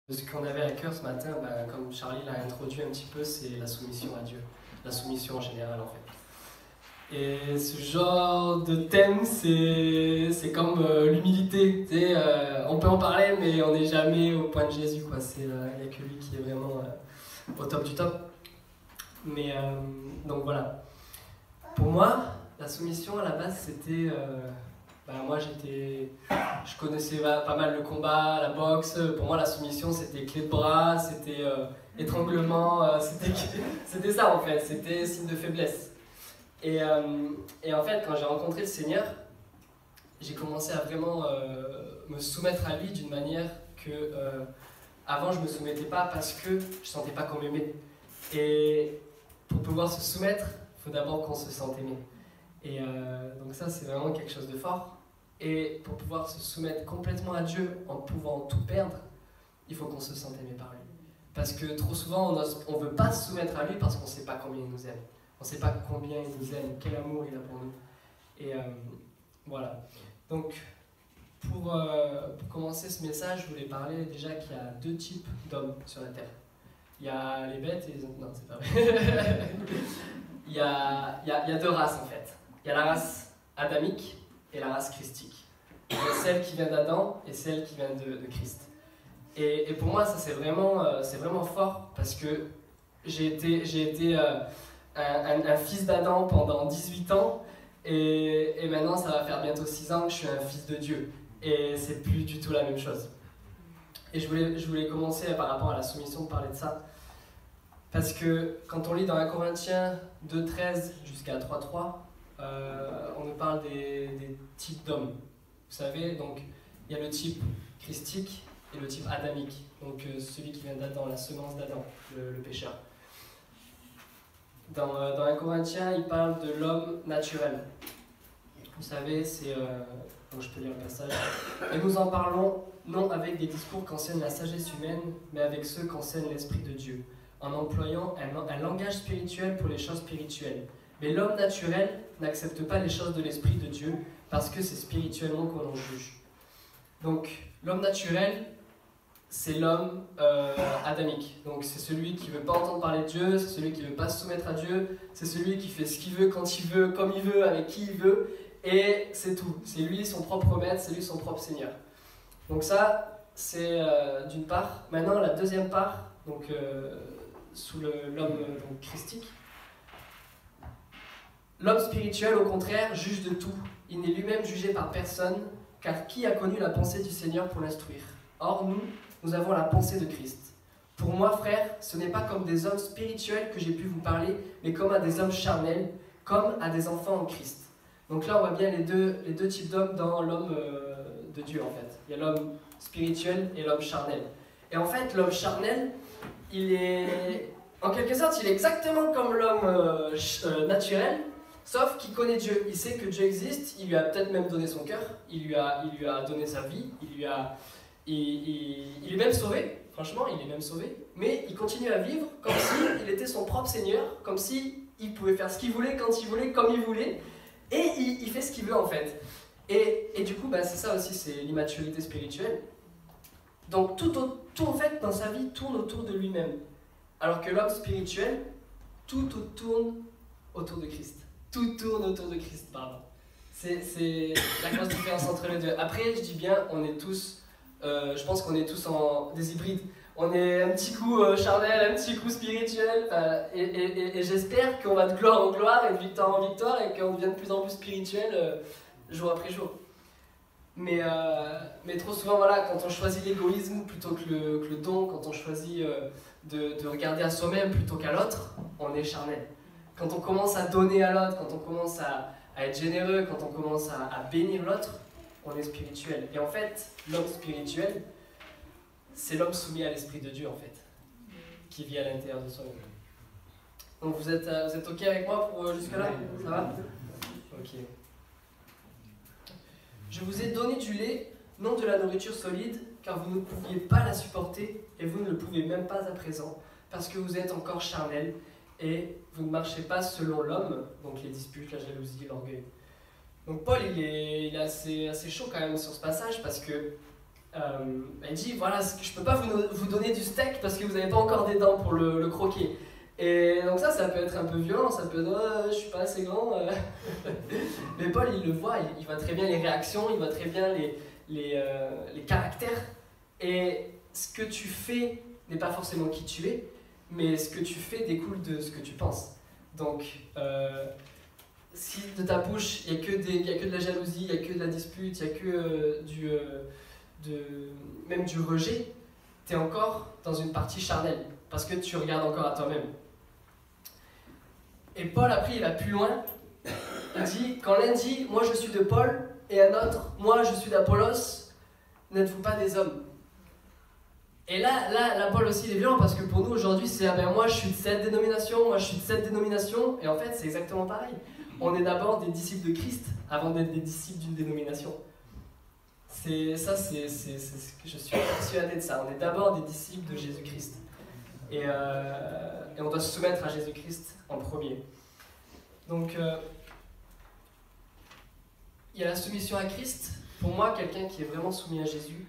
Ce qu'on avait à cœur ce matin, comme Charlie l'a introduit un petit peu, c'est la soumission à Dieu. La soumission en général, en fait. Et ce genre de thème, c'est comme l'humilité. Tu sais, on peut en parler, mais on n'est jamais au point de Jésus, quoi. Il n'y a que lui qui est vraiment au top du top. Mais donc voilà. Pour moi, la soumission à la base, c'était... moi, je connaissais pas mal le combat, la boxe. Pour moi, la soumission, c'était clé de bras, c'était étranglement, c'était ça en fait, c'était signe de faiblesse. Et en fait, quand j'ai rencontré le Seigneur, j'ai commencé à vraiment me soumettre à lui d'une manière que avant je me soumettais pas parce que je sentais pas qu'on m'aimait. Et pour pouvoir se soumettre, il faut d'abord qu'on se sente aimé. Et donc ça, c'est vraiment quelque chose de fort. Et pour pouvoir se soumettre complètement à Dieu en pouvant tout perdre, il faut qu'on se sente aimé par lui. Parce que trop souvent, on ne veut pas se soumettre à lui parce qu'on ne sait pas combien il nous aime. On ne sait pas combien il nous aime, quel amour il a pour nous. Et voilà. Donc, pour commencer ce message, je voulais parler déjà qu'il y a deux types d'hommes sur la terre. Il y a les bêtes et les autres. Non, c'est pas vrai. il y a deux races en fait. Il y a la race adamique et la race christique. Il y a celle qui vient d'Adam et celle qui vient de Christ. Et pour moi, ça c'est vraiment fort parce que j'ai été un fils d'Adam pendant 18 ans et maintenant ça va faire bientôt 6 ans que je suis un fils de Dieu. Et c'est plus du tout la même chose. Et je voulais commencer par rapport à la soumission de parler de ça. Parce que quand on lit dans 1 Corinthiens 2,13 jusqu'à 3,3, on nous parle des types d'hommes. Vous savez, donc il y a le type christique et le type adamique. Donc celui qui vient d'Adam, la semence d'Adam, le pécheur. Dans 1 Corinthiens, il parle de l'homme naturel. Vous savez, donc je peux lire le passage. Et nous en parlons non avec des discours qu'enseigne la sagesse humaine, mais avec ceux qu'enseigne l'Esprit de Dieu, en employant un langage spirituel pour les choses spirituelles. Mais l'homme naturel n'accepte pas les choses de l'Esprit de Dieu parce que c'est spirituellement qu'on en juge. Donc, l'homme naturel, c'est l'homme adamique. Donc, c'est celui qui ne veut pas entendre parler de Dieu, c'est celui qui ne veut pas se soumettre à Dieu, c'est celui qui fait ce qu'il veut, quand il veut, comme il veut, avec qui il veut, et c'est tout. C'est lui son propre maître, c'est lui son propre Seigneur. Donc ça, c'est d'une part. Maintenant, la deuxième part, donc sous l'homme christique, l'homme spirituel, au contraire, juge de tout. Il n'est lui-même jugé par personne, car qui a connu la pensée du Seigneur pour l'instruire? Or, nous avons la pensée de Christ. Pour moi, frère, ce n'est pas comme des hommes spirituels que j'ai pu vous parler, mais comme à des hommes charnels, comme à des enfants en Christ. Donc là, on voit bien les deux types d'hommes dans l'homme de Dieu, en fait. Il y a l'homme spirituel et l'homme charnel. Et en fait, l'homme charnel, en quelque sorte, il est exactement comme l'homme naturel, sauf qu'il connaît Dieu. Il sait que Dieu existe, il lui a peut-être même donné son cœur, il lui a donné sa vie, il est même sauvé, franchement, il est même sauvé, mais il continue à vivre comme s'il était son propre Seigneur, comme s'il pouvait faire ce qu'il voulait, quand il voulait, comme il voulait, et il fait ce qu'il veut en fait. Et du coup, c'est ça aussi, c'est l'immaturité spirituelle. Donc tout en fait dans sa vie tourne autour de lui-même. Alors que l'homme spirituel, tout tourne autour de Christ. Tout tourne autour de Christ, pardon. C'est la grosse différence entre les deux. Après, je dis bien, on est tous, je pense qu'on est tous des hybrides. On est un petit coup charnel, un petit coup spirituel, et j'espère qu'on va de gloire en gloire et de victoire en victoire et qu'on devient de plus en plus spirituel jour après jour. Mais trop souvent, voilà, quand on choisit l'égoïsme plutôt que le don, quand on choisit de regarder à soi-même plutôt qu'à l'autre, on est charnel. Quand on commence à donner à l'autre, quand on commence à être généreux, quand on commence à bénir l'autre, on est spirituel. Et en fait, l'homme spirituel, c'est l'homme soumis à l'Esprit de Dieu, en fait, qui vit à l'intérieur de soi-même. Donc vous êtes OK avec moi pour jusque-là? Ça va? OK. Je vous ai donné du lait, non de la nourriture solide, car vous ne pouviez pas la supporter, et vous ne le pouvez même pas à présent, parce que vous êtes encore charnel, et vous ne marchez pas selon l'homme, donc les disputes, la jalousie, l'orgueil. Donc Paul, il est assez chaud quand même sur ce passage, parce que il dit, voilà, je peux pas vous donner du steak parce que vous n'avez pas encore des dents pour le croquer. Et donc ça peut être un peu violent, ça peut être je suis pas assez grand. Mais Paul, il le voit, il voit très bien les réactions, il voit très bien les caractères. Et ce que tu fais n'est pas forcément qui tu es, mais ce que tu fais découle de ce que tu penses. Donc, si de ta bouche, il n'y a que de la jalousie, il n'y a que de la dispute, il n'y a que même du rejet, tu es encore dans une partie charnelle, parce que tu regardes encore à toi-même. Et Paul, après, il va plus loin. Il dit, quand l'un dit « moi je suis de Paul » et un autre « moi je suis d'Apollos », n'êtes-vous pas des hommes? Et là, Paul aussi, il est violent, parce que pour nous, aujourd'hui, c'est « ah ben moi je suis de cette dénomination, moi je suis de cette dénomination », et en fait, c'est exactement pareil. On est d'abord des disciples de Christ, avant d'être des disciples d'une dénomination. C'est ce que je suis persuadé de ça. On est d'abord des disciples de Jésus-Christ. Et on doit se soumettre à Jésus-Christ en premier. Donc, il y a la soumission à Christ. Pour moi, quelqu'un qui est vraiment soumis à Jésus,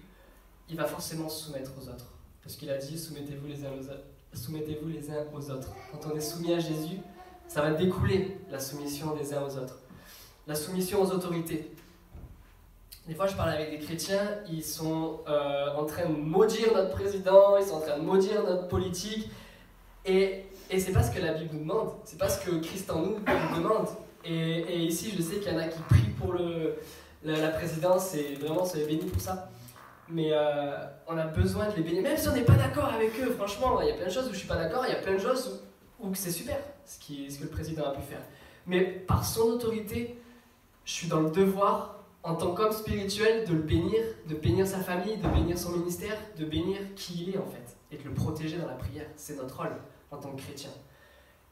il va forcément se soumettre aux autres. Parce qu'il a dit, soumettez-vous les uns aux autres. Quand on est soumis à Jésus, ça va découler la soumission des uns aux autres. La soumission aux autorités. Des fois, je parle avec des chrétiens, ils sont en train de maudire notre président, ils sont en train de maudire notre politique, et c'est pas ce que la Bible nous demande, c'est pas ce que Christ en nous demande. Et ici, je sais qu'il y en a qui prient pour la présidence, et vraiment, soyez bénis pour ça. Mais on a besoin de les bénir, même si on n'est pas d'accord avec eux. Franchement, il y a plein de choses où je suis pas d'accord, il y a plein de choses où c'est super, ce que le président a pu faire. Mais par son autorité, je suis dans le devoir, en tant qu'homme spirituel, de bénir sa famille, de bénir son ministère, de bénir qui il est en fait, et de le protéger dans la prière. C'est notre rôle en tant que chrétien.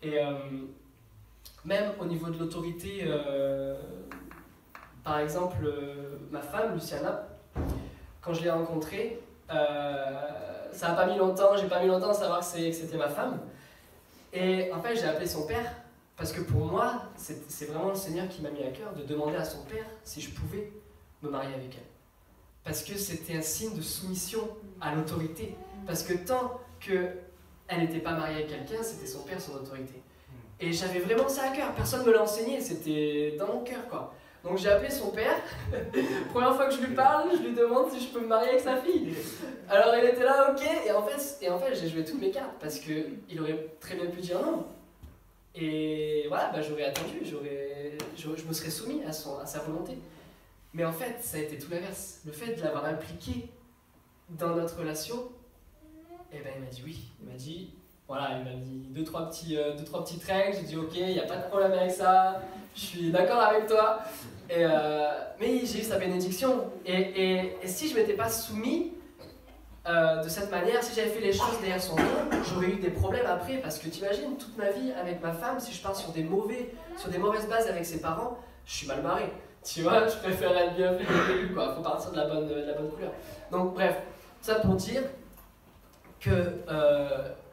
Et même au niveau de l'autorité, par exemple, ma femme, Luciana, quand je l'ai rencontrée, ça n'a pas mis longtemps, j'ai pas mis longtemps à savoir que c'était ma femme. Et en fait, j'ai appelé son père. Parce que pour moi, c'est vraiment le Seigneur qui m'a mis à cœur de demander à son père si je pouvais me marier avec elle. Parce que c'était un signe de soumission à l'autorité. Parce que tant qu'elle n'était pas mariée avec quelqu'un, c'était son père, son autorité. Et j'avais vraiment ça à cœur, personne ne me l'a enseigné, c'était dans mon cœur quoi. Donc j'ai appelé son père, première fois que je lui parle, je lui demande si je peux me marier avec sa fille. Alors il était là, ok, et en fait j'ai joué toutes mes cartes, parce qu'il aurait très bien pu dire non. Et voilà, j'aurais attendu, je me serais soumis à sa volonté. Mais en fait, ça a été tout l'inverse. Le fait de l'avoir impliqué dans notre relation, il m'a dit oui. Il m'a dit, voilà, il m'a dit deux, trois petites règles. J'ai dit ok, il n'y a pas de problème avec ça, je suis d'accord avec toi. Mais j'ai eu sa bénédiction. Et si je ne m'étais pas soumis de cette manière, si j'avais fait les choses derrière son dos, j'aurais eu des problèmes après, parce que t'imagines, toute ma vie avec ma femme, si je pars sur des mauvaises bases avec ses parents, je suis mal barré. Tu vois, je préfère être bien fait dès le début, quoi. Faut partir de la bonne couleur. Donc bref, ça pour dire que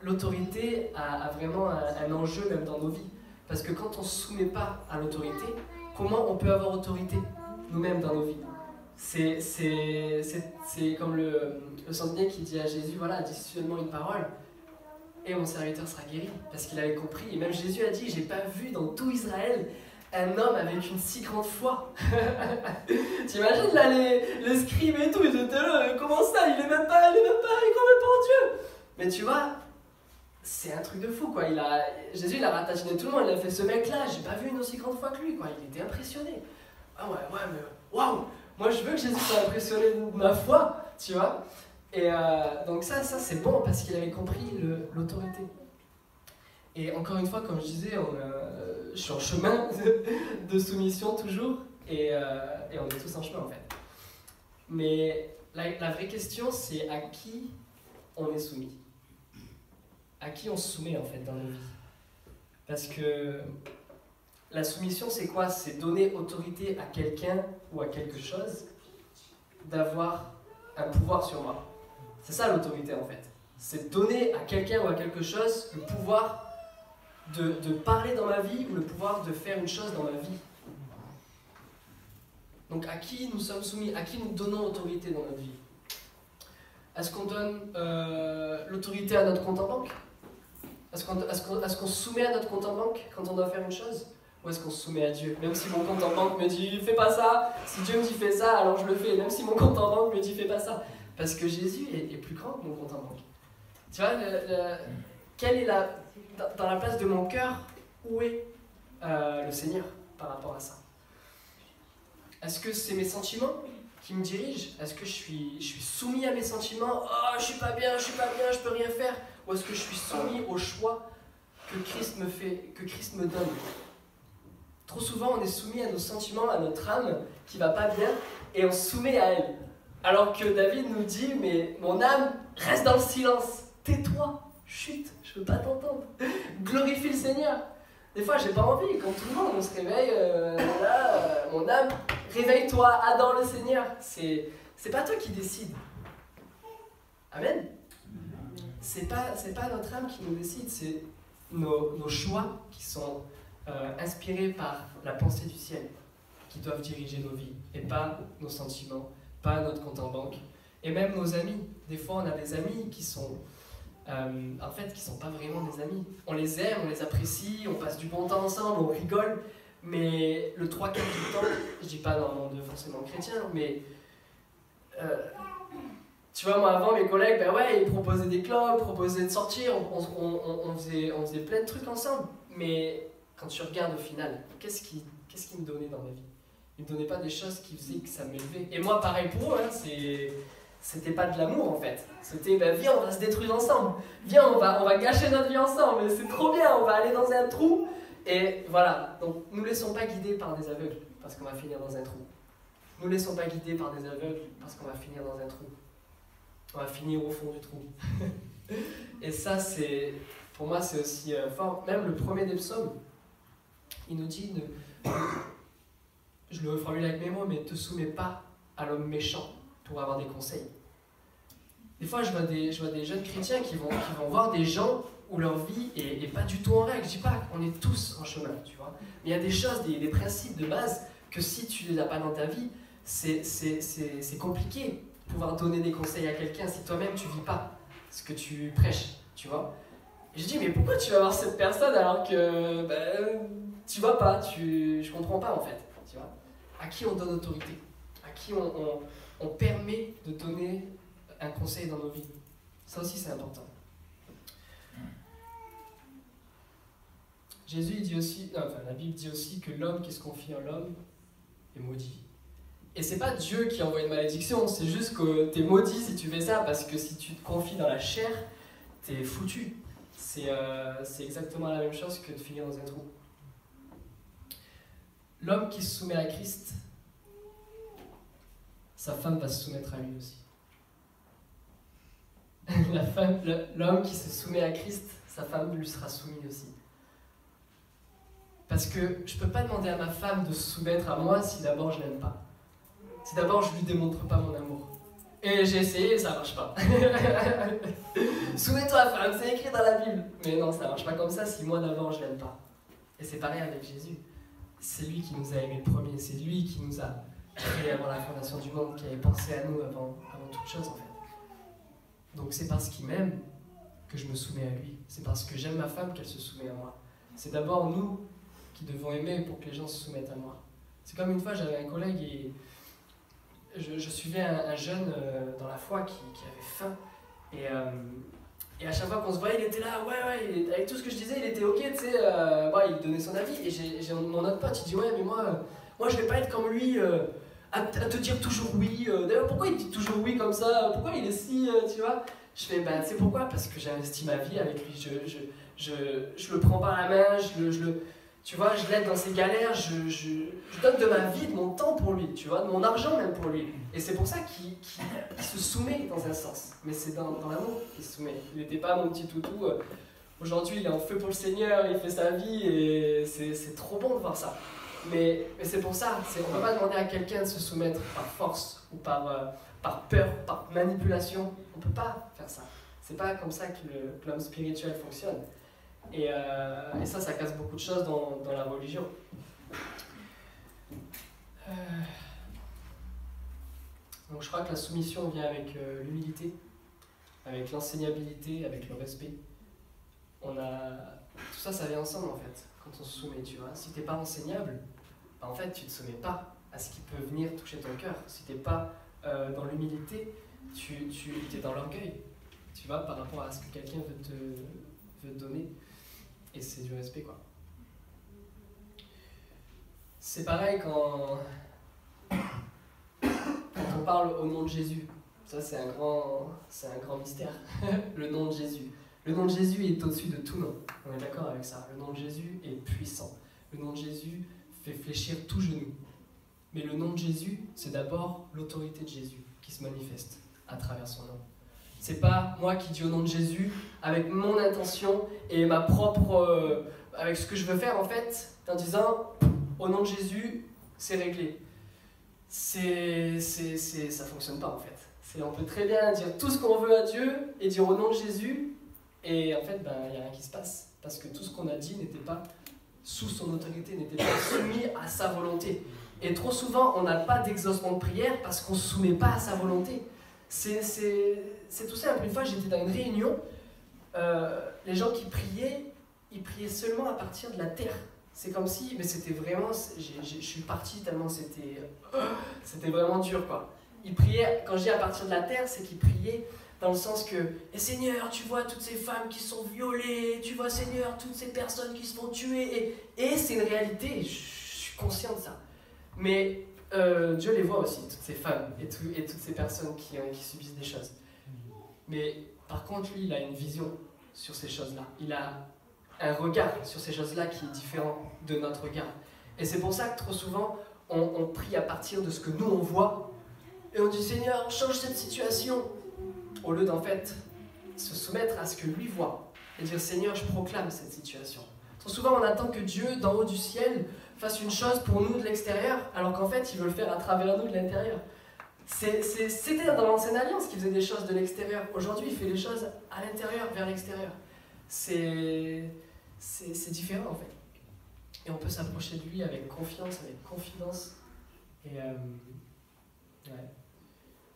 l'autorité a vraiment un enjeu même dans nos vies. Parce que quand on ne se soumet pas à l'autorité, comment on peut avoir autorité nous-mêmes dans nos vies? C'est comme le centenier qui dit à Jésus, voilà, dis seulement une parole et mon serviteur sera guéri, parce qu'il avait compris. Et même Jésus a dit, j'ai pas vu dans tout Israël un homme avec une si grande foi. T'imagines là les scribes et tout, ils étaient là, comment ça, il croit même pas en Dieu. Mais tu vois, c'est un truc de fou quoi. Jésus il a ratatiné tout le monde, il a fait ce mec là, j'ai pas vu une aussi grande foi que lui quoi, il était impressionné. Ah ouais mais waouh. Moi, je veux que Jésus soit impressionné de ma foi, tu vois. Et donc ça c'est bon, parce qu'il avait compris l'autorité. Et encore une fois, comme je disais, je suis en chemin de soumission toujours, et on est tous en chemin, en fait. Mais la vraie question, c'est à qui on est soumis. À qui on se soumet, en fait, dans nos vies. Parce que la soumission, c'est quoi? C'est donner autorité à quelqu'un ou à quelque chose d'avoir un pouvoir sur moi. C'est ça l'autorité en fait. C'est donner à quelqu'un ou à quelque chose le pouvoir de parler dans ma vie ou le pouvoir de faire une chose dans ma vie. Donc à qui nous sommes soumis? À qui nous donnons autorité dans notre vie? Est-ce qu'on donne l'autorité à notre compte en banque? Est-ce qu'on se soumet à notre compte en banque quand on doit faire une chose? Ou est-ce qu'on se soumet à Dieu? Même si mon compte en banque me dit fais pas ça, si Dieu me dit fais ça, alors je le fais. Même si mon compte en banque me dit fais pas ça. Parce que Jésus est plus grand que mon compte en banque. Tu vois, quelle est dans la place de mon cœur, où est le Seigneur par rapport à ça? Est-ce que c'est mes sentiments qui me dirigent? Est-ce que je suis soumis à mes sentiments? Oh, je suis pas bien, je peux rien faire. Ou est-ce que je suis soumis au choix que Christ me donne? Trop souvent, on est soumis à nos sentiments, à notre âme qui va pas bien, et on se soumet à elle. Alors que David nous dit, mais mon âme, reste dans le silence, tais-toi, chut, je veux pas t'entendre. Glorifie le Seigneur. Des fois, j'ai pas envie, quand tout le monde on se réveille, mon âme, réveille-toi, adore le Seigneur. C'est pas toi qui décides. Amen. C'est pas notre âme qui nous décide, c'est nos choix qui sont inspirés par la pensée du ciel, qui doivent diriger nos vies, et pas nos sentiments, pas notre compte en banque, et même nos amis. Des fois, on a des amis qui sont qui sont pas vraiment des amis. On les aime, on les apprécie, on passe du bon temps ensemble, on rigole, mais le 3/4 du temps, je dis pas dans le monde forcément chrétien, mais tu vois, moi avant, mes collègues, ils proposaient des clubs, proposaient de sortir, on faisait plein de trucs ensemble, mais quand tu regardes au final, qu'est-ce qui me donnait dans ma vie? Ils me donnaient pas des choses qui faisaient que ça m'élevait. Et moi, pareil pour eux, c'était pas de l'amour en fait. C'était viens, on va se détruire ensemble. Viens, on va gâcher notre vie ensemble. C'est trop bien, on va aller dans un trou. Et voilà. Donc, nous ne laissons pas guider par des aveugles parce qu'on va finir dans un trou. Nous ne laissons pas guider par des aveugles parce qu'on va finir dans un trou. On va finir au fond du trou. Et ça, pour moi, c'est aussi fort. Même le premier des psaumes, il nous dit, je le reformule avec mes mots, mais ne te soumets pas à l'homme méchant pour avoir des conseils. Des fois, je vois des jeunes chrétiens qui vont voir des gens où leur vie est pas du tout en règle. Je dis pas qu'on est tous en chemin, tu vois. Mais il y a des choses, des principes de base que si tu les as pas dans ta vie, c'est compliqué de pouvoir donner des conseils à quelqu'un si toi-même tu vis pas ce que tu prêches, tu vois. Et je dis, mais pourquoi tu vas voir cette personne alors que tu vois pas, je comprends pas en fait, tu vois. À qui on donne autorité? À qui on permet de donner un conseil dans nos vies? Ça aussi, c'est important. Jésus dit aussi, la Bible dit aussi que l'homme qui se confie en l'homme est maudit. Et c'est pas Dieu qui envoie une malédiction, c'est juste que t'es maudit si tu fais ça, parce que si tu te confies dans la chair, t'es foutu. C'est exactement la même chose que de finir dans un trou. L'homme qui se soumet à Christ, sa femme va se soumettre à lui aussi. L'homme qui se soumet à Christ, sa femme lui sera soumise aussi. Parce que je ne peux pas demander à ma femme de se soumettre à moi si d'abord je ne l'aime pas. Si d'abord je ne lui démontre pas mon amour. Et j'ai essayé et ça ne marche pas. Soumets-toi femme, c'est écrit dans la Bible. Mais non, ça ne marche pas comme ça si moi d'abord je ne l'aime pas. Et c'est pareil avec Jésus. C'est lui qui nous a aimés le premier, c'est lui qui nous a créés avant la fondation du monde, qui avait pensé à nous avant toute chose en fait. Donc c'est parce qu'il m'aime que je me soumets à lui. C'est parce que j'aime ma femme qu'elle se soumet à moi. C'est d'abord nous qui devons aimer pour que les gens se soumettent à moi. C'est comme une fois, j'avais un collègue et je suivais un jeune dans la foi qui avait faim. Et à chaque fois qu'on se voyait, il était là, ouais, avec tout ce que je disais, il était ok, tu sais, il donnait son avis. Et j'ai mon autre pote, il dit, ouais, mais moi je vais pas être comme lui, à te dire toujours oui. D'ailleurs, pourquoi il dit toujours oui comme ça? Pourquoi il est si, tu vois? Je fais, tu sais pourquoi? Parce que j'ai investi ma vie avec lui. Je le prends par la main, tu vois, je l'aide dans ses galères, je donne de ma vie, de mon temps pour lui, tu vois, de mon argent même pour lui. Et c'est pour ça qu'il se soumet dans un sens. Mais c'est dans l'amour qu'il se soumet. Il n'était pas mon petit toutou. Aujourd'hui, il est en feu pour le Seigneur, il fait sa vie et c'est trop bon de voir ça. Mais c'est pour ça, on ne peut pas demander à quelqu'un de se soumettre par force ou par peur, par manipulation. On ne peut pas faire ça. C'est pas comme ça que l'homme spirituel fonctionne. Et ça casse beaucoup de choses dans la religion. Donc je crois que la soumission vient avec l'humilité, avec l'enseignabilité, avec le respect. Tout ça, ça vient ensemble en fait, quand on se soumet, tu vois. Si t'es pas enseignable, bah, en fait, tu te soumets pas à ce qui peut venir toucher ton cœur. Si t'es pas dans l'humilité, tu es dans l'orgueil, tu vois, par rapport à ce que quelqu'un veut te donner. Et c'est du respect, quoi. C'est pareil quand on parle au nom de Jésus. Ça, c'est un grand mystère, le nom de Jésus. Le nom de Jésus est au-dessus de tout nom. On est d'accord avec ça. Le nom de Jésus est puissant. Le nom de Jésus fait fléchir tout genou. Mais le nom de Jésus, c'est d'abord l'autorité de Jésus qui se manifeste à travers son nom. C'est pas moi qui dis au nom de Jésus avec mon intention et ma propre... avec ce que je veux faire en fait, en disant au nom de Jésus, c'est réglé. Ça fonctionne pas en fait. On peut très bien dire tout ce qu'on veut à Dieu et dire au nom de Jésus, et en fait, il n'y a rien qui se passe. Parce que tout ce qu'on a dit n'était pas sous son autorité, n'était pas soumis à sa volonté. Et trop souvent, on n'a pas d'exaucement de prière parce qu'on ne se soumet pas à sa volonté. C'est tout simple. Une fois, j'étais dans une réunion, les gens qui priaient, ils priaient seulement à partir de la terre. C'est comme si, mais c'était vraiment, je suis parti tellement c'était vraiment dur, quoi. Ils priaient, quand je dis à partir de la terre, c'est qu'ils priaient dans le sens que, Seigneur, tu vois toutes ces femmes qui sont violées, tu vois, Seigneur, toutes ces personnes qui se font tuer, et c'est une réalité, je suis conscient de ça. Mais Dieu les voit aussi, toutes ces femmes et toutes ces personnes qui subissent des choses. Mais par contre, lui, il a une vision sur ces choses-là. Il a un regard sur ces choses-là qui est différent de notre regard. Et c'est pour ça que trop souvent, on prie à partir de ce que nous, on voit. Et on dit, Seigneur, change cette situation. Au lieu d'en fait se soumettre à ce que lui voit. Et dire, Seigneur, je proclame cette situation. Trop souvent, on attend que Dieu, d'en haut du ciel, fasse une chose pour nous de l'extérieur, alors qu'en fait, il veut le faire à travers nous de l'intérieur. C'était dans l'ancienne alliance qu'il faisait des choses de l'extérieur. Aujourd'hui, il fait les choses à l'intérieur, vers l'extérieur. C'est différent en fait. Et on peut s'approcher de lui avec confiance, avec confidence. Et ouais.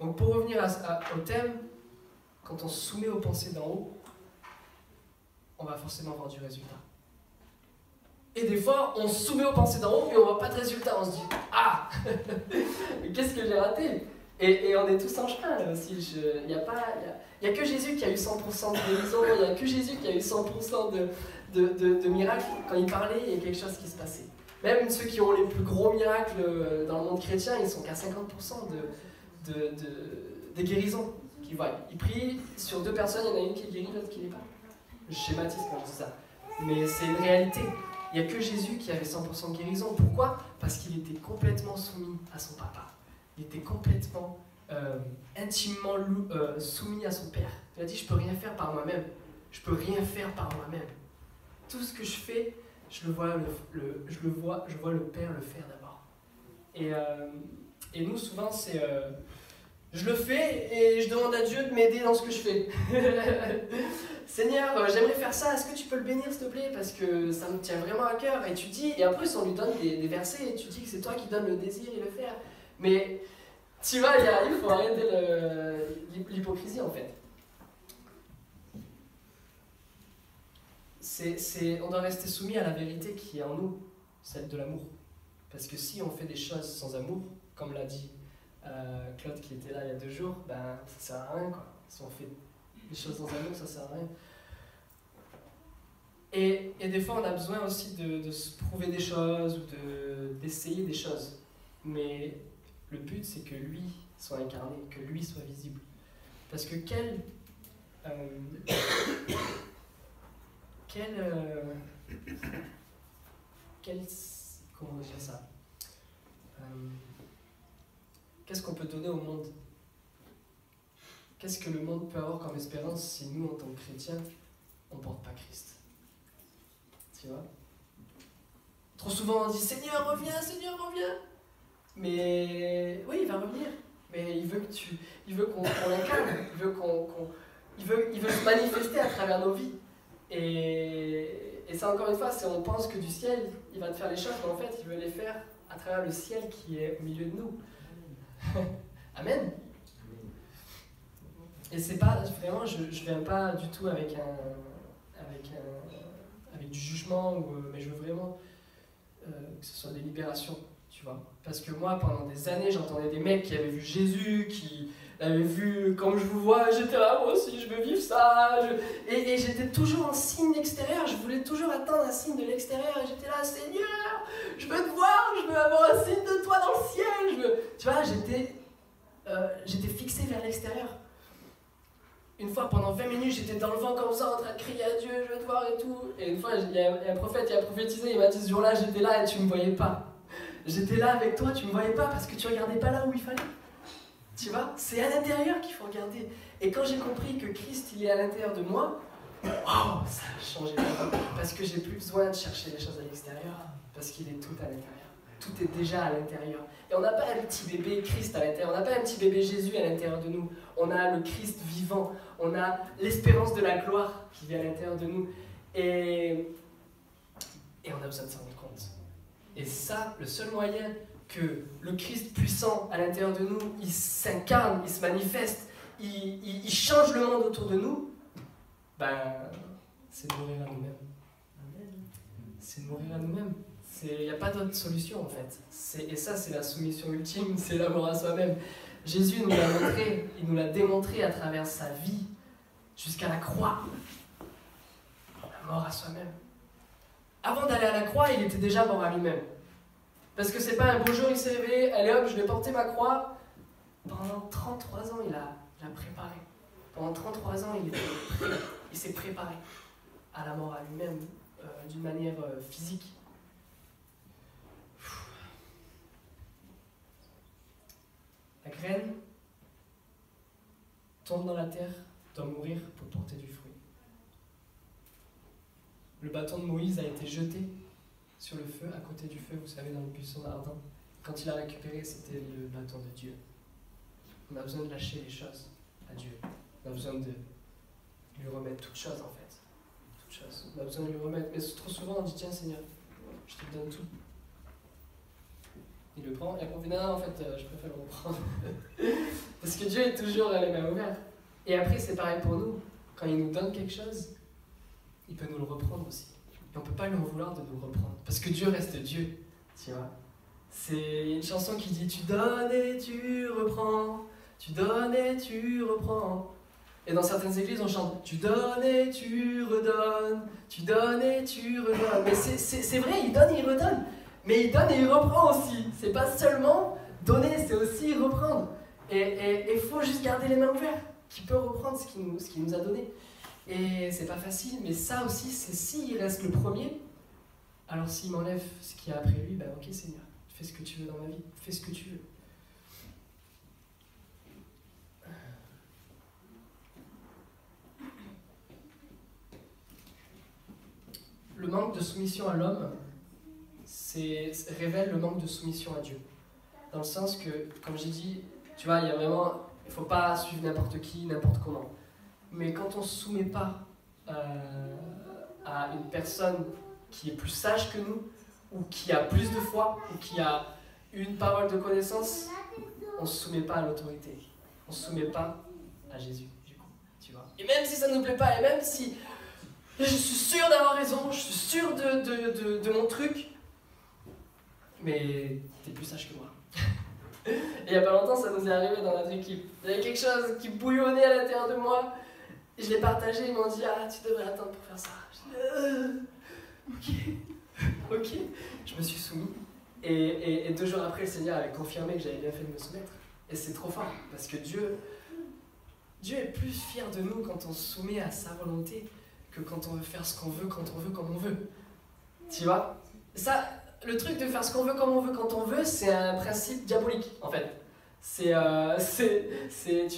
Donc pour revenir au thème, quand on se soumet aux pensées d'en haut, on va forcément avoir du résultat. Et des fois, on se soumet aux pensées d'en haut et on voit pas de résultat. On se dit, ah, mais qu'est-ce que j'ai raté? Et on est tous en chemin là aussi. Il n'y a que Jésus qui a eu 100% de guérison, il n'y a que Jésus qui a eu 100% de miracles. Quand il parlait, il y a quelque chose qui se passait. Même ceux qui ont les plus gros miracles dans le monde chrétien, ils sont qu'à 50% des guérisons qu'ils voient. Ils prient sur 2 personnes, il y en a une qui est guérie, l'autre qui n'est pas. Je schématise quand je dis ça. Mais c'est une réalité. Il n'y a que Jésus qui avait 100% de guérison. Pourquoi? Parce qu'il était complètement soumis à son papa. Il était complètement, intimement soumis à son Père. Il a dit, je ne peux rien faire par moi-même. Je ne peux rien faire par moi-même. Tout ce que je fais, je vois le Père le faire d'abord. Et nous, souvent, c'est... je le fais et je demande à Dieu de m'aider dans ce que je fais. Seigneur, j'aimerais faire ça, est-ce que tu peux le bénir s'il te plaît? Parce que ça me tient vraiment à cœur. Et tu dis, et en plus on lui donne des versets et tu dis que c'est toi qui donnes le désir et le faire. Mais tu vois, il faut arrêter l'hypocrisie en fait. On doit rester soumis à la vérité qui est en nous, celle de l'amour. Parce que si on fait des choses sans amour, comme l'a dit Claude qui était là il y a 2 jours, ça sert à rien quoi. Si on fait des choses sans amour, ça sert à rien. Et des fois on a besoin aussi de se prouver des choses ou d'essayer des choses. Mais le but c'est que lui soit incarné, que lui soit visible. Parce que comment dire ça? Qu'est-ce qu'on peut donner au monde? Qu'est-ce que le monde peut avoir comme espérance si nous, en tant que chrétiens, on ne porte pas Christ? Tu vois? Trop souvent, on dit « Seigneur, reviens, Seigneur, reviens !» Mais oui, il va revenir. Mais il veut qu'on l'incarne. Il veut se manifester à travers nos vies. Et ça, encore une fois, c'est on pense que du ciel, il va te faire les choses, mais en fait, il veut les faire à travers le ciel qui est au milieu de nous. Amen. Et c'est pas, vraiment, je viens pas du tout avec du jugement, mais je veux vraiment que ce soit des libérations, tu vois. Parce que moi, pendant des années, j'entendais des mecs qui avaient vu Jésus, qui l'avaient vu comme je vous vois, j'étais là, moi aussi, je veux vivre ça. Et j'étais toujours en signe extérieur, je voulais toujours atteindre un signe de l'extérieur, et j'étais là, Seigneur, je veux te voir, je veux avoir un signe de toi dans le ciel. Tu vois, j'étais fixé vers l'extérieur. Une fois, pendant 20 minutes, j'étais dans le vent comme ça, en train de crier à Dieu, je veux te voir et tout. Et une fois, il y a un prophète qui a prophétisé, il m'a dit, ce jour-là, j'étais là et tu me voyais pas. J'étais là avec toi, tu me voyais pas parce que tu regardais pas là où il fallait. Tu vois, c'est à l'intérieur qu'il faut regarder. Et quand j'ai compris que Christ, il est à l'intérieur de moi, waouh, ça a changé ma vie. Parce que j'ai plus besoin de chercher les choses à l'extérieur, parce qu'il est tout à l'intérieur. Tout est déjà à l'intérieur. Et on n'a pas un petit bébé Christ à l'intérieur, on n'a pas un petit bébé Jésus à l'intérieur de nous. On a le Christ vivant, on a l'espérance de la gloire qui vit à l'intérieur de nous. Et on a besoin de s'en rendre compte. Et ça, le seul moyen que le Christ puissant à l'intérieur de nous, il s'incarne, il se manifeste, il change le monde autour de nous, c'est de mourir à nous-mêmes. C'est de mourir à nous-mêmes. Il n'y a pas d'autre solution en fait. Et ça, c'est la soumission ultime, c'est la mort à soi-même. Jésus nous l'a montré, il nous l'a démontré à travers sa vie, jusqu'à la croix. La mort à soi-même. Avant d'aller à la croix, il était déjà mort à lui-même. Parce que c'est pas un beau jour, il s'est réveillé, allez hop, je vais porter ma croix. Pendant 33 ans, il a préparé. Pendant 33 ans, il s'est préparé à la mort à lui-même, d'une manière physique. La graine tombe dans la terre, doit mourir pour porter du fruit. Le bâton de Moïse a été jeté sur le feu, à côté du feu, vous savez, dans le buisson ardent. Quand il a récupéré, c'était le bâton de Dieu. On a besoin de lâcher les choses à Dieu. On a besoin de lui remettre toutes choses, en fait. Toutes choses. On a besoin de lui remettre. Mais trop souvent, on dit, tiens, Seigneur, je te donne tout. Il le prend et on dit, non, en fait, je préfère le reprendre. Parce que Dieu est toujours les mains ouvertes. Et après, c'est pareil pour nous. Quand il nous donne quelque chose, il peut nous le reprendre aussi. Et on ne peut pas lui en vouloir de nous le reprendre. Parce que Dieu reste Dieu, tu vois. C'est une chanson qui dit « Tu donnes et tu reprends, tu donnes et tu reprends ». Et dans certaines églises, on chante « Tu donnes et tu redonnes, tu donnes et tu redonnes ». Mais c'est vrai, il donne et il redonne. Mais il donne et il reprend aussi. C'est pas seulement donner, c'est aussi reprendre. Et il faut juste garder les mains ouvertes. Qui peut reprendre ce qu'il nous a donné. Et c'est pas facile, mais ça aussi, c'est s'il reste le premier, alors s'il m'enlève ce qu'il y a après lui, ok Seigneur, fais ce que tu veux dans ma vie, fais ce que tu veux. Le manque de soumission à l'homme révèle le manque de soumission à Dieu. Dans le sens que, comme j'ai dit, tu vois, il ne faut pas suivre n'importe qui, n'importe comment. Mais quand on ne se soumet pas à une personne qui est plus sage que nous, ou qui a plus de foi, ou qui a une parole de connaissance, on ne se soumet pas à l'autorité. On ne se soumet pas à Jésus, du coup, tu vois. Et même si ça ne nous plaît pas, et même si je suis sûr d'avoir raison, je suis sûr de mon truc, mais tu es plus sage que moi. Et il n'y a pas longtemps, ça nous est arrivé dans notre équipe. Il y avait quelque chose qui bouillonnait à l'intérieur de moi. Et je l'ai partagé, ils m'ont dit « Ah, tu devrais attendre pour faire ça. » Je dis « Ok. » Je me suis soumis. Et 2 jours après, le Seigneur avait confirmé que j'avais bien fait de me soumettre. Et c'est trop fort, parce que Dieu est plus fier de nous quand on se soumet à sa volonté que quand on veut faire ce qu'on veut, quand on veut, comme on veut. Tu vois ? Ça, le truc de faire ce qu'on veut, comme on veut, quand on veut, c'est un principe diabolique, en fait. Tu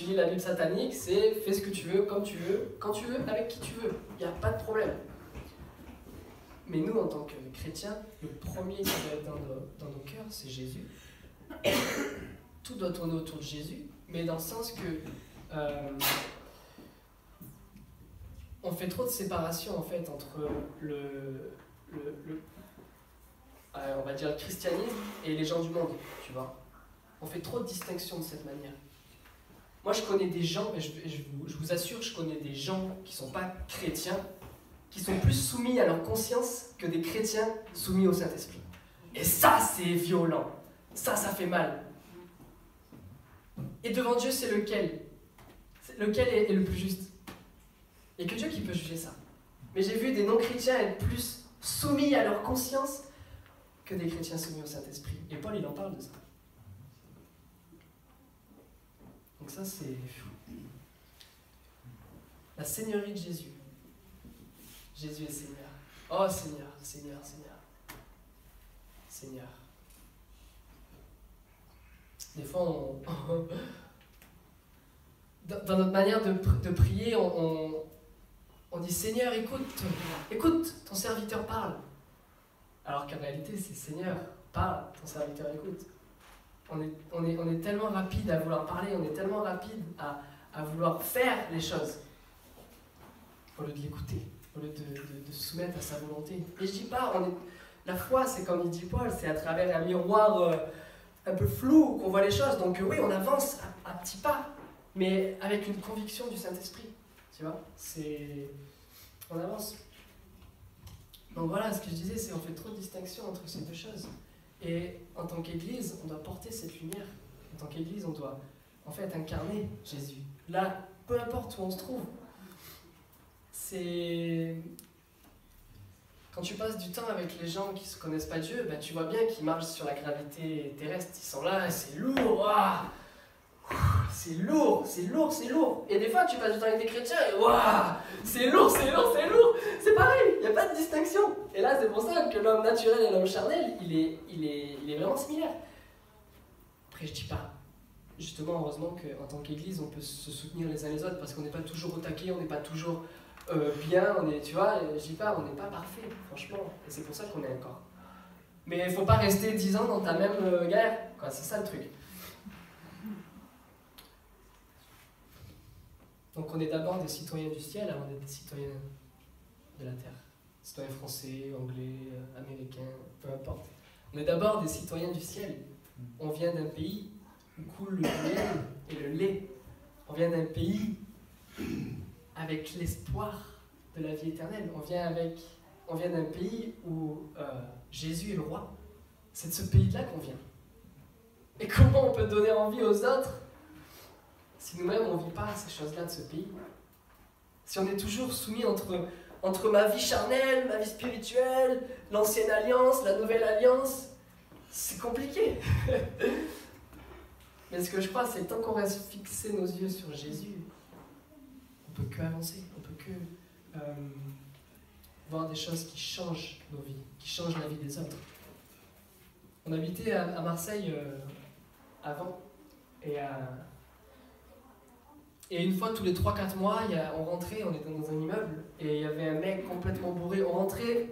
lis la Bible satanique, c'est fais ce que tu veux, comme tu veux, quand tu veux, avec qui tu veux. Il n'y a pas de problème. Mais nous, en tant que chrétiens, le premier qui doit être dans nos cœurs, c'est Jésus. Tout doit tourner autour de Jésus, mais dans le sens que on fait trop de séparation en fait entre on va dire le christianisme et les gens du monde, tu vois. On fait trop de distinctions de cette manière. Moi, je connais des gens, et je vous assure, je connais des gens qui ne sont pas chrétiens, qui sont plus soumis à leur conscience que des chrétiens soumis au Saint-Esprit. Et ça, c'est violent. Ça fait mal. Et devant Dieu, c'est lequel? Lequel est le plus juste? Il n'y a que Dieu qui peut juger ça. Mais j'ai vu des non-chrétiens être plus soumis à leur conscience que des chrétiens soumis au Saint-Esprit. Et Paul, il en parle de ça. Donc ça, c'est la seigneurie de Jésus. Jésus est Seigneur. Oh Seigneur, Seigneur, Seigneur. Seigneur. Des fois, dans notre manière de prier, on dit Seigneur, écoute, ton serviteur parle. Alors qu'en réalité, c'est Seigneur, parle, ton serviteur écoute. On est tellement rapide à vouloir parler, on est tellement rapide à vouloir faire les choses, au lieu de l'écouter, au lieu de se soumettre à sa volonté. Et je dis pas, la foi, c'est comme il dit Paul, c'est à travers un miroir un peu flou qu'on voit les choses. Donc oui, on avance à petits pas, mais avec une conviction du Saint-Esprit. Tu vois, on avance. Donc voilà, ce que je disais, c'est qu'on fait trop de distinction entre ces deux choses. Et en tant qu'Église, on doit porter cette lumière. En tant qu'Église, on doit en fait incarner Jésus. Là, peu importe où on se trouve. Quand tu passes du temps avec les gens qui ne connaissent pas Dieu, ben, tu vois bien qu'ils marchent sur la gravité terrestre. Ils sont là, c'est lourd. Waouh, c'est lourd, c'est lourd, c'est lourd. Et des fois, tu passes du temps avec des chrétiens et waouh, c'est lourd, c'est lourd, c'est lourd. C'est pareil, il n'y a pas de distinction. Et là, c'est pour ça que l'homme naturel et l'homme charnel, il est vraiment similaire. Après, je dis pas, justement, heureusement qu'en tant qu'Église, on peut se soutenir les uns les autres parce qu'on n'est pas toujours au taquet, on n'est pas toujours bien, tu vois, je dis pas, on n'est pas parfait, franchement. Et c'est pour ça qu'on est un corps. Mais il ne faut pas rester 10 ans dans ta même galère, quoi, c'est ça le truc. Donc on est d'abord des citoyens du ciel avant d'être des citoyens de la terre. Citoyens français, anglais, américains, peu importe. On est d'abord des citoyens du ciel. On vient d'un pays où coule le miel et le lait. On vient d'un pays avec l'espoir de la vie éternelle. On vient d'un pays où Jésus est le roi. C'est de ce pays-là qu'on vient. Et comment on peut donner envie aux autres si nous-mêmes on ne vit pas ces choses-là de ce pays? Si on est toujours soumis entre ma vie charnelle, ma vie spirituelle, l'ancienne alliance, la nouvelle alliance, c'est compliqué. Mais ce que je crois, c'est que tant qu'on reste fixé nos yeux sur Jésus, on ne peut que avancer, on ne peut que voir des choses qui changent nos vies, qui changent la vie des autres. On habitait à Marseille avant, et une fois tous les 3-4 mois, on rentrait, on était dans un immeuble, et il y avait un mec complètement bourré. On rentrait,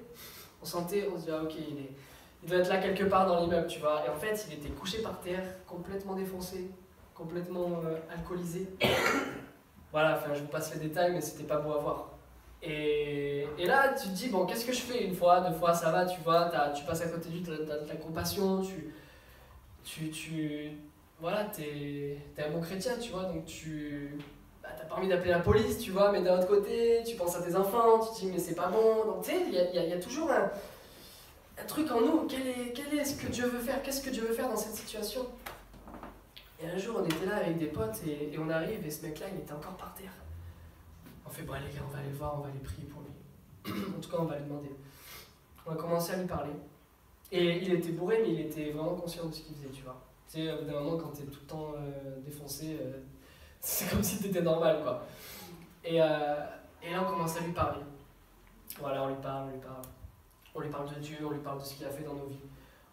on se disait, ah, ok, il doit être là quelque part dans l'immeuble, tu vois. Et en fait, il était couché par terre, complètement défoncé, complètement alcoolisé. Voilà, enfin, je vous passe les détails, mais c'était pas beau à voir. Et là, tu te dis, bon, qu'est-ce que je fais? Une fois, 2 fois, ça va, tu vois, tu passes à côté de lui, tu as de la compassion, voilà, t'es un bon chrétien, tu vois, donc t'as pas envie d'appeler la police, tu vois, mais d'un autre côté, tu penses à tes enfants, tu te dis, mais c'est pas bon. Donc, tu sais, il y a toujours un truc en nous. Quel est ce que Dieu veut faire? Qu'est-ce que Dieu veut faire dans cette situation? Et un jour, on était là avec des potes, et on arrive, et ce mec-là, il était encore par terre. On fait, bon, les gars, on va aller le voir, on va aller prier pour lui. En tout cas, on va lui demander. On a commencé à lui parler. Et il était bourré, mais il était vraiment conscient de ce qu'il faisait, tu vois. Tu sais, au bout d'un moment, quand t'es tout le temps défoncé, c'est comme si t'étais normal, quoi. Et là, on commence à lui parler. Voilà, on lui parle. On lui parle de Dieu, on lui parle de ce qu'il a fait dans nos vies.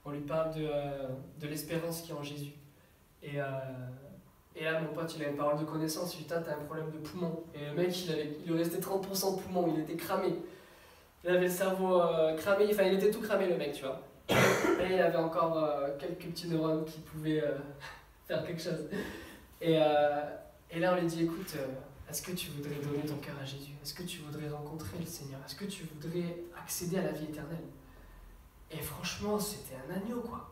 On lui parle de l'espérance qu'il y a en Jésus. Et là, mon pote, il a une parole de connaissance. Il lui dit, t'as un problème de poumon. Et le mec, il lui restait 30% de poumon, il était cramé. Il avait le cerveau cramé, enfin, il était tout cramé, le mec, tu vois. Et il avait encore quelques petits neurones qui pouvaient faire quelque chose. Et là, on lui dit, écoute, est-ce que tu voudrais donner ton cœur à Jésus? Est-ce que tu voudrais rencontrer le Seigneur? Est-ce que tu voudrais accéder à la vie éternelle? Et franchement, c'était un agneau, quoi.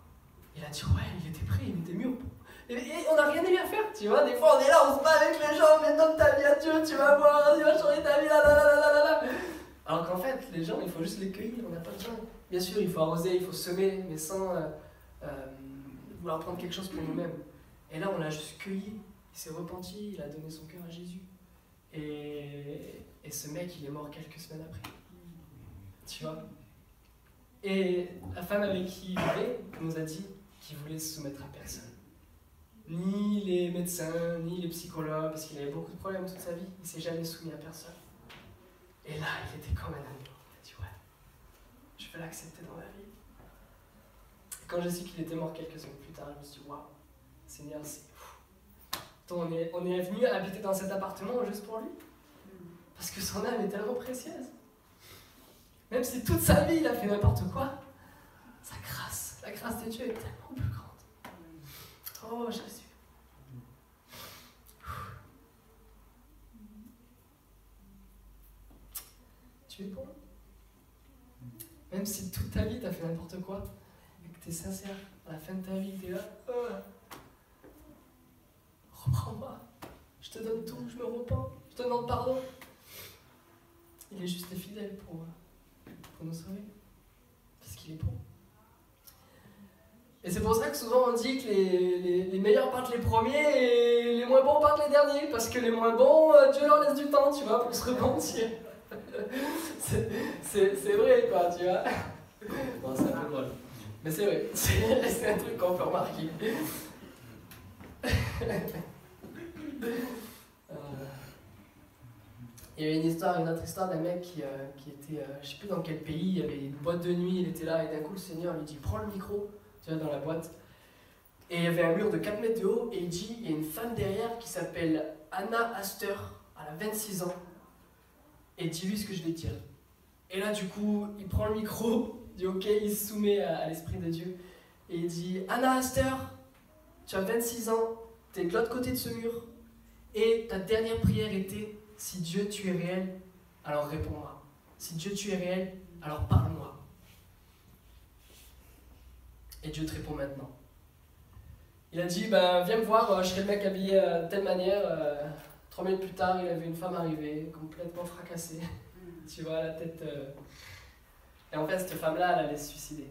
Il a dit, ouais, il était prêt, il était mûr Et on n'a rien eu à faire, tu vois. Des fois, on est là, on se bat avec les gens, mais donne ta vie à Dieu, tu vas voir, il va changer ta vie, là, là, là, là, là, là. Alors qu'en fait, les gens, il faut juste les cueillir, on n'a pas besoin. Bien sûr, il faut arroser, il faut semer, mais sans vouloir prendre quelque chose pour nous-mêmes. Et là, on l'a juste cueilli, il s'est repenti, il a donné son cœur à Jésus. Et ce mec, il est mort quelques semaines après. Tu vois. Et la femme avec qui il vivait nous a dit qu'il voulait se soumettre à personne. Ni les médecins, ni les psychologues, parce qu'il avait beaucoup de problèmes toute sa vie. Il ne s'est jamais soumis à personne. Et là, il était comme un agneau. Il a dit, ouais, je vais l'accepter dans ma vie. Et quand j'ai su qu'il était mort quelques semaines plus tard, je me suis dit, waouh, Seigneur, c'est fou. On est venu habiter dans cet appartement juste pour lui. Parce que son âme est tellement précieuse. Même si toute sa vie, il a fait n'importe quoi, sa grâce, la grâce de Dieu est tellement plus grande. Oh, Jésus. Tu es bon. Même si toute ta vie, tu as fait n'importe quoi, et que tu es sincère, à la fin de ta vie, tu es là, oh, reprends-moi. Je te donne tout, je me repens, je te demande pardon. Il est juste fidèle pour nous sauver. Parce qu'il est bon. Et c'est pour ça que souvent on dit que les meilleurs partent les premiers et les moins bons partent les derniers. Parce que les moins bons, Dieu leur laisse du temps, tu vois, pour se repentir. C'est vrai, quoi, tu vois. Bon, c'est un peu drôle. Mais c'est vrai, c'est un truc qu'on peut remarquer. Il y avait une autre histoire d'un mec qui était, je sais plus dans quel pays, il y avait une boîte de nuit, il était là, et d'un coup le Seigneur lui dit, prends le micro, tu vois, dans la boîte. Et il y avait un mur de 4 mètres de haut, et il dit, il y a une femme derrière qui s'appelle Anna Astor, elle a 26 ans, et dis-lui ce que je vais te dire. Et là, du coup, il prend le micro, il dit ok, il se soumet à l'Esprit de Dieu, et il dit, Anna Astor, tu as 26 ans, tu es de l'autre côté de ce mur, et ta dernière prière était, si Dieu tu es réel, alors réponds-moi. Si Dieu tu es réel, alors parle-moi. Et Dieu te répond maintenant. Il a dit, ben, viens me voir, je serai le mec habillé de telle manière. 3 minutes plus tard, il a vu une femme arriver, complètement fracassée. Tu vois, la tête... Et en fait, cette femme-là, elle allait se suicider.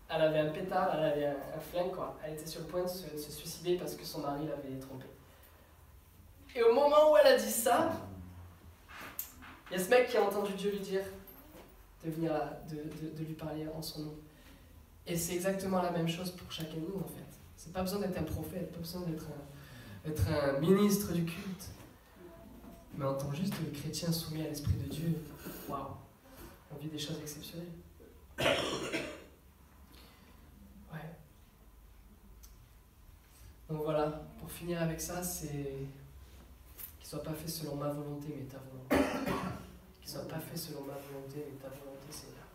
Elle avait un pétard, elle avait un flingue, quoi. Elle était sur le point de se suicider parce que son mari l'avait trompée. Et au moment où elle a dit ça, il y a ce mec qui a entendu Dieu lui dire de venir là, de lui parler en son nom. Et c'est exactement la même chose pour chacun de nous, en fait. C'est pas besoin d'être un prophète, pas besoin d'être un ministre du culte. Mais en tant juste chrétien soumis à l'Esprit de Dieu, waouh, on vit des choses exceptionnelles. Ouais. Donc voilà, pour finir avec ça, c'est qu'il ne soit pas fait selon ma volonté, mais ta volonté. Qu'il ne soit pas fait selon ma volonté, mais ta volonté, Seigneur.